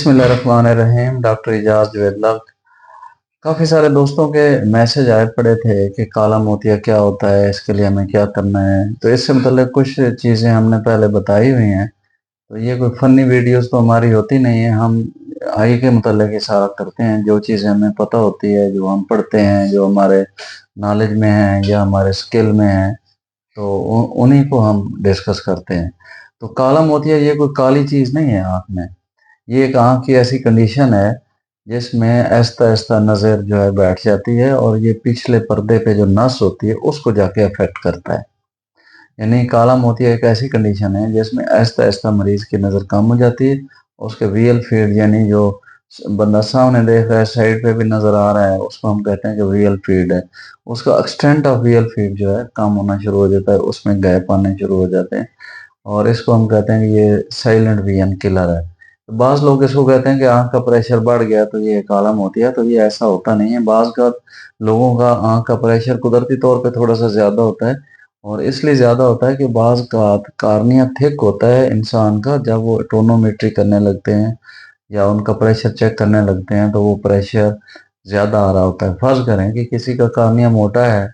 बिस्मिल्लाहिर्रहमानिर्रहीम। डॉक्टर इजाज़ जुवेद। काफ़ी सारे दोस्तों के मैसेज आए पड़े थे कि काला मोतिया क्या होता है, इसके लिए हमें क्या करना है। तो इससे मतलब कुछ चीज़ें हमने पहले बताई हुई हैं। तो ये कोई फ़नी वीडियोस तो हमारी होती नहीं है। हम आई के मतलब इशारा करते हैं, जो चीज़ें हमें पता होती है, जो हम पढ़ते हैं, जो हमारे नॉलेज में है या हमारे स्किल में है, तो उन्हीं को हम डिस्कस करते हैं। तो काला मोतिया ये कोई काली चीज़ नहीं है आँख में। ये एक आँख की ऐसी कंडीशन है जिसमें आहिस्ता-आहिस्ता नज़र जो है बैठ जाती है और ये पिछले पर्दे पे जो नस होती है उसको जाके अफ़ेक्ट करता है। यानी काला मोतिया एक ऐसी कंडीशन है जिसमें आहिस्ता-आहिस्ता मरीज़ की नज़र कम हो जाती है। उसके वियल फील्ड यानी जो बंदा सामने देख रहा है, साइड पे भी नज़र आ रहा है, उसको हम कहते हैं कि वियल फील्ड है। उसका एक्सटेंट ऑफ वियल फील्ड जो है कम होना शुरू हो जाता है, उसमें गैप आने शुरू हो जाते हैं। और इसको हम कहते हैं कि ये साइलेंट विजन किलर है। तो बाज़ लोग इसको कहते हैं कि आँख का प्रेशर बढ़ गया तो ये काला मोतिया, तो ये ऐसा होता नहीं है। बाज़ का लोगों का आँख का प्रेशर कुदरती तौर पे थोड़ा-सा ज़्यादा होता है और इसलिए ज़्यादा होता है कि बाज़ का कार्निया थिक होता है इंसान का। जब वो टोनोमेट्री करने लगते हैं या उनका प्रेशर चेक करने लगते हैं तो वो प्रेशर ज़्यादा आ रहा होता है। फ़र्ज़ करें कि किसी का कार्निया मोटा है,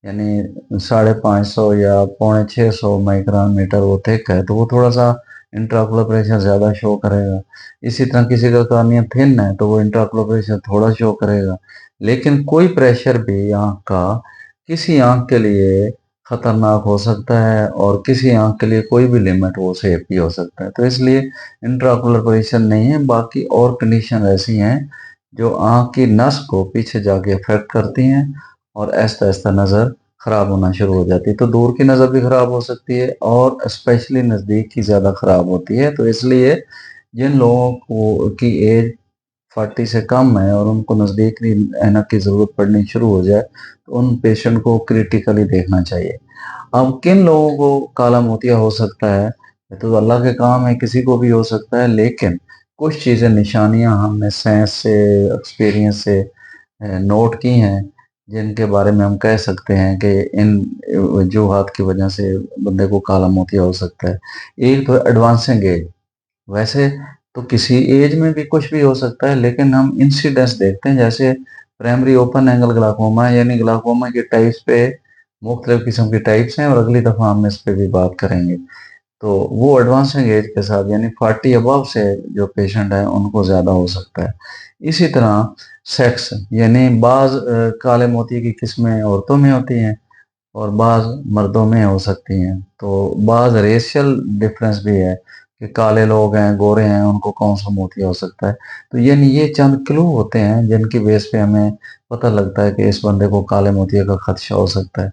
यानी 550 या पौने 600 माइक्रोन मीटर वो थिक है, तो वो थोड़ा-सा इंट्राओकुलर प्रेशर ज़्यादा शो करेगा। इसी तरह किसी का कार्निया थिन है, तो वो इंट्राओकुलर प्रेशर थोड़ा शो करेगा। लेकिन कोई प्रेशर भी आँख का किसी आँख के लिए खतरनाक हो सकता है और किसी आँख के लिए कोई भी लिमिट वो सेफ भी हो सकता है। तो इसलिए इंट्राओकुलर प्रेशर नहीं है, बाकी और कंडीशन ऐसी हैं जो आँख की नस को पीछे जाके अफ़ेक्ट करती हैं और आहिस्ता-आहिस्ता नज़र ख़राब होना शुरू हो जाती है। तो दूर की नज़र भी ख़राब हो सकती है और स्पेशली नज़दीक की ज़्यादा ख़राब होती है। तो इसलिए जिन लोगों को की एज 40 से कम है और उनको नज़दीकी ऐनक की ज़रूरत पड़नी शुरू हो जाए, तो उन पेशेंट को क्रिटिकली देखना चाहिए। अब किन लोगों को काला मोतिया हो सकता है, ये तो अल्लाह के काम है, किसी को भी हो सकता है। लेकिन कुछ चीज़ें निशानियाँ हमने साइंस से, एक्सपीरियंस से नोट की हैं, जिनके बारे में हम कह सकते हैं कि इन वजूहात की वजह से बंदे को काला मोतिया हो सकता है। एक तो एडवांसिंग एज। वैसे तो किसी एज में भी कुछ भी हो सकता है, लेकिन हम इंसिडेंस देखते हैं। जैसे प्राइमरी ओपन एंगल ग्लाकोमा यानी ग्लाकोमा के टाइप्स पे मुख्तलिफ किस्म के टाइप्स हैं और अगली दफ़ा हम इस पे भी बात करेंगे। तो वो एडवांसिंग एज के साथ यानी 40 अबव से जो पेशेंट हैं उनको ज़्यादा हो सकता है। इसी तरह सेक्स यानी बाज़ काले मोतिये की किस्में औरतों में होती हैं और बाज़ मर्दों में हो सकती हैं। तो बाज़ रेशियल डिफरेंस भी है कि काले लोग हैं, गोरे हैं, उनको कौन-सा मोतिया हो सकता है। तो यानी ये चंद क्लू होते हैं जिनकी बेस पे हमें पता लगता है कि इस बंदे को काले मोतिया का खदशा हो सकता है।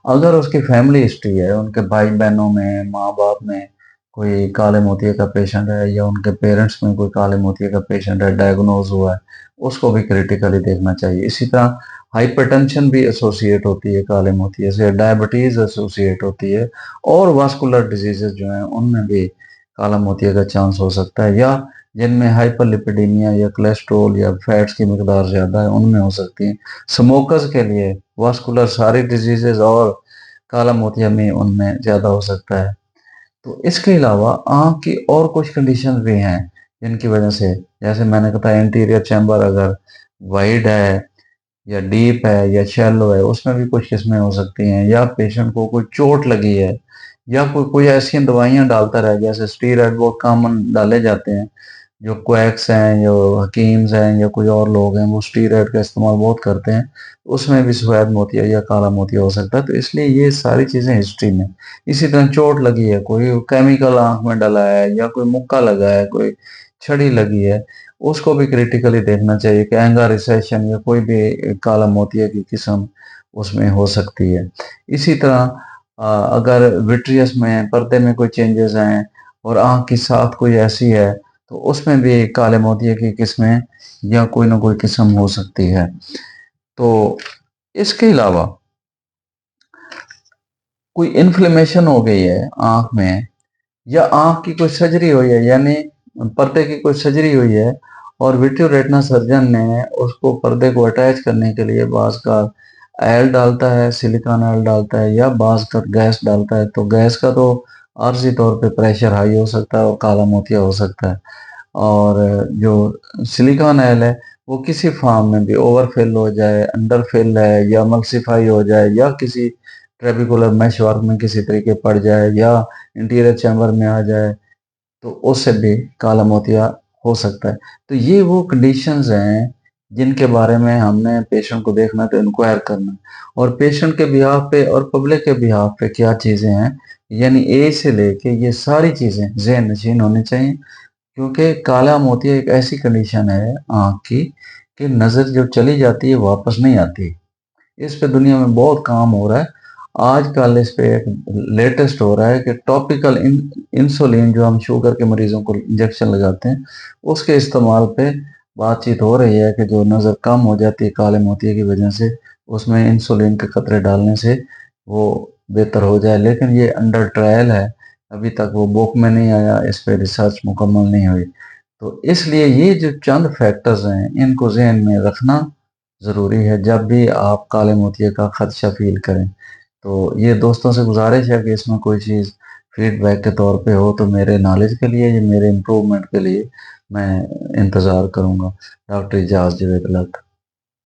अगर उसकी फैमिली हिस्ट्री है, उनके भाई-बहनों में, माँ-बाप में कोई काले मोतिये का पेशेंट है या उनके पेरेंट्स में कोई काले मोतिये का पेशेंट है, डायग्नोज़ हुआ है, उसको भी क्रिटिकली देखना चाहिए। इसी तरह हाइपरटेंशन भी एसोसिएट होती है काले मोतिये से, डायबिटीज़ एसोसिएट होती है और वास्कुलर डिजीज़ेज़ जो हैं, उनमें भी काला मोतिया का चांस हो सकता है या जिनमें हाइपरलिपिडेमिया या कोलेस्ट्रॉल या फैट्स की मिकदार ज़्यादा है, उनमें हो सकती है। स्मोकर्स के लिए वास्कुलर सारी डिजीज़ेज़ और काला मोतिया में उनमें ज़्यादा हो सकता है। तो इसके अलावा आँख की और कुछ कंडीशंस भी हैं, जिनकी वजह से जैसे मैंने बताया एंटीरियर चैम्बर अगर वाइड है या डीप है या शैलो है, उसमें भी कुछ किस्में हो सकती हैं या पेशेंट को कोई चोट लगी है या कोई कोई ऐसी दवाइयाँ डालता रह गया, जैसे स्टीरॉयड बहुत कॉमन डाले जाते हैं। जो क्वैक्स हैं, जो हकीम्स हैं या कोई और लोग हैं, वो स्टीरॉयड का इस्तेमाल बहुत करते हैं। उसमें भी सफ़ेद मोतिया या काला मोतिया हो सकता है, तो इसलिए ये सारी चीज़ें हिस्ट्री में। इसी तरह चोट लगी है, कोई केमिकल आँख में डला है या कोई मुक्का लगा है, कोई छड़ी लगी है, उसको भी क्रिटिकली देखना चाहिए कि एंगा रिसेशन या कोई भी काला मोतिया की किस्म उसमें हो सकती है। इसी तरह अगर विट्रियस में पर्दे में कोई चेंजेस आएँ और आँख की साख कोई ऐसी है, तो उसमें भी काले मोतिये की किस्में या कोई ना कोई किस्म हो सकती है। तो इसके अलावा कोई इन्फ्लेमेशन हो गई है आँख में या आँख की कोई सर्जरी हुई है, यानी पर्दे की कोई सर्जरी हुई है और विट्रियो रेटिना सर्जन ने उसको पर्दे को अटैच करने के लिए बाज़ का ऑयल डालता है, सिलिकॉन ऑयल डालता है या बाज़ का गैस डालता है। तो गैस का तो आर्ज़ी तौर पे प्रेशर हाई हो सकता है और काला मोतिया हो सकता है। और जो सिलिकॉन ऑयल है वो किसी फार्म में भी ओवरफिल हो जाए, अंडरफिल है या मल्सीफाई हो जाए या किसी ट्रेबिकुलर मैश वर्क में किसी तरीके पड़ जाए या इंटीरियर चैम्बर में आ जाए, तो उससे भी काला मोतिया हो सकता है। तो ये वो कंडीशंस हैं जिनके बारे में हमने पेशेंट को देखना है, तो इंक्वायर करना है। और पेशेंट के बिहाफ पे और पब्लिक के बिहाफ पे क्या चीज़ें हैं, यानी ए से लेके ये सारी चीज़ें ज़हन नशीन होनी चाहिए। क्योंकि काला मोतिया एक ऐसी कंडीशन है आँख की कि नज़र जब चली जाती है वापस नहीं आती। इस पे दुनिया में बहुत काम हो रहा है। आजकल इस पे एक लेटेस्ट हो रहा है कि टॉपिकल इंसुलिन जो हम शुगर के मरीजों को इंजेक्शन लगाते हैं, उसके इस्तेमाल पे बातचीत हो रही है कि जो नज़र कम हो जाती है काले मोतिये की वजह से, उसमें इंसुलिन के कतरे डालने से वो बेहतर हो जाए। लेकिन ये अंडर ट्रायल है, अभी तक वो बुक में नहीं आया, इस पे रिसर्च मुकम्मल नहीं हुई। तो इसलिए ये जो चंद फैक्टर्स हैं, इनको ज़हन में रखना ज़रूरी है जब भी आप काले मोतिये का खदशा फ़ील करें। तो ये दोस्तों से गुज़ारिश है कि इसमें कोई चीज़ फीडबैक के तौर पे हो तो मेरे नॉलेज के लिए, या मेरे इम्प्रूवमेंट के लिए मैं इंतज़ार करूँगा। Doctor Ejaz Javed luck.